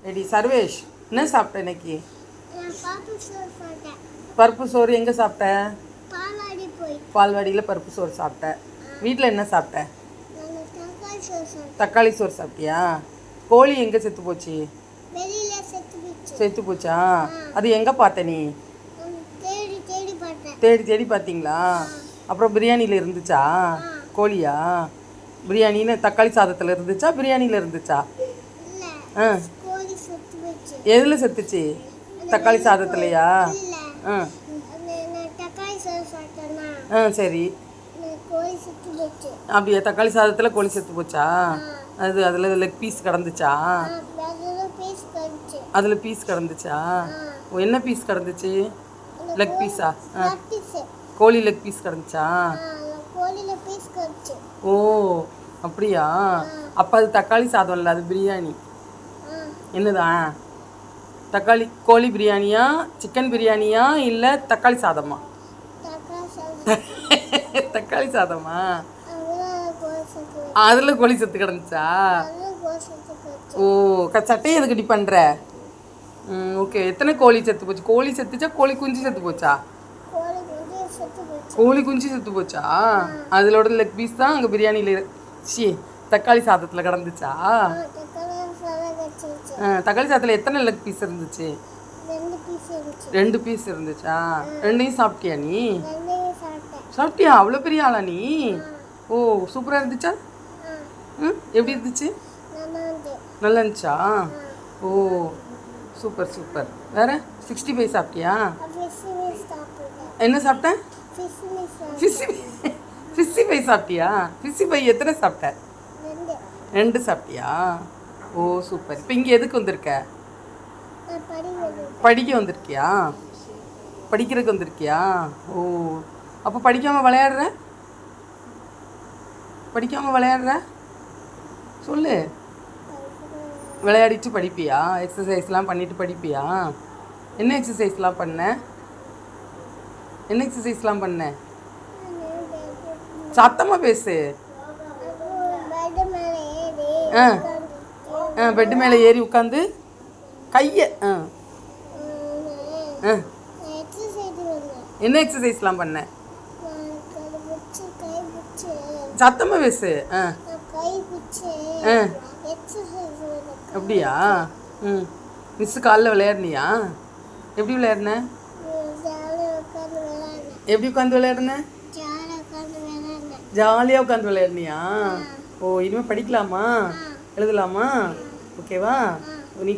Ready. Sarvesh, என்ன சாப்பிட்ட இன்னைக்கு? பருப்பு சோறு. எங்கே சாப்பிட்ட? பால்வாடியில் பருப்பு சோறு சாப்பிட்ட. வீட்டில் என்ன சாப்பிட்ட? தக்காளி சோறு சாப்பிட்டியா? கோழி எங்கே செத்து போச்சு? செத்து போச்சா? அது எங்கே பார்த்த நீ? தேடி தேடி பார்த்தீங்களா? அப்புறம் பிரியாணியில் இருந்துச்சா? கோழியா? பிரியாணின்னு தக்காளி சாதத்தில் இருந்துச்சா பிரியாணியில் இருந்துச்சா? ஆ, எதில் செத்துச்சு? தக்காளி சாதத்துலையா? ஆ ஆ சரி. அப்படியா? தக்காளி சாதத்தில் கோழி செத்து போச்சா? அது அதில் லெக் பீஸ் கிடந்துச்சா? அதில் பீஸ் கிடந்துச்சா? ஓ, என்ன பீஸ் கிடந்துச்சு? லெக் பீஸா? ஆ, கோழி லெக் பீஸ் கிடந்துச்சா? ஓ அப்படியா? அப்போ அது தக்காளி சாதம் இல்லை, அது பிரியாணி. என்னதான் தக்காளி கோழி பிரியாணியா, சிக்கன் பிரியாணியா, இல்லை தக்காளி சாதமா? தக்காளி சாதமா? அதில் கோழி செத்து கிடந்துச்சா? ஓ, சட்டையை எதுக்கு இப்படி பண்ணுற? ஓகே. எத்தனை கோழி செத்து போச்சு? கோழி செத்துச்சா கோழி குஞ்சு செத்து போச்சா? கோழி குஞ்சு செத்து போச்சா? அதிலோட லெக் பீஸ் தான் அங்கே பிரியாணியில் தக்காளி சாதத்தில் கிடந்துச்சா? தக்காளி சாதத்தில் எத்தனை லெக் பீஸ் இருந்துச்சு? 2 பீஸ் இருந்துச்சா? 2ஐயும் சாப்பிட்டியா நீ? சாப்பிட்டியா? அவ்வளோ பெரிய ஆளா நீ? ஓ, சூப்பராக இருந்துச்சா? எப்படி இருந்துச்சு? நல்லா இருந்துச்சா? ஓ சூப்பர் சூப்பர். வேறு 65 சாப்பிட்டியா? என்ன சாப்பிட்டேன்? 55 சாப்பிட்டியா? 55 எத்தனை சாப்பிட்ட? 2 சாப்பிட்டியா? ஓ சூப்பர். இப்போ இங்கே எதுக்கு வந்திருக்க? படிக்க வந்திருக்கியா? படிக்கிறதுக்கு வந்திருக்கியா? ஓ, அப்போ படிக்காமல் விளையாடுற? படிக்காமல் விளையாடுற? சொல்லு. விளையாடிட்டு படிப்பியா? எக்ஸசைஸ்லாம் பண்ணிவிட்டு படிப்பியா? என்ன எக்ஸசைஸ்லாம் பண்ண? என்ன எக்ஸசைஸ்லாம் பண்ண? சத்தமாக பேசு. ஆ ஆ, பெட்டு மேலே ஏறி உட்காந்து கையை என்ன எக்ஸசைஸ்லாம் பண்ண? சத்தமாக பேசு. ஆ ஆ அப்படியா? மிஸ்ஸு காலைல விளையாடுனியா? எப்படி விளையாடுன? எப்படி உட்காந்து விளையாடுன? ஜாலியாக உட்காந்து விளையாடுனியா? ஓ, இனிமேல் படிக்கலாமா? எழுதலாமா? ஓகேவா?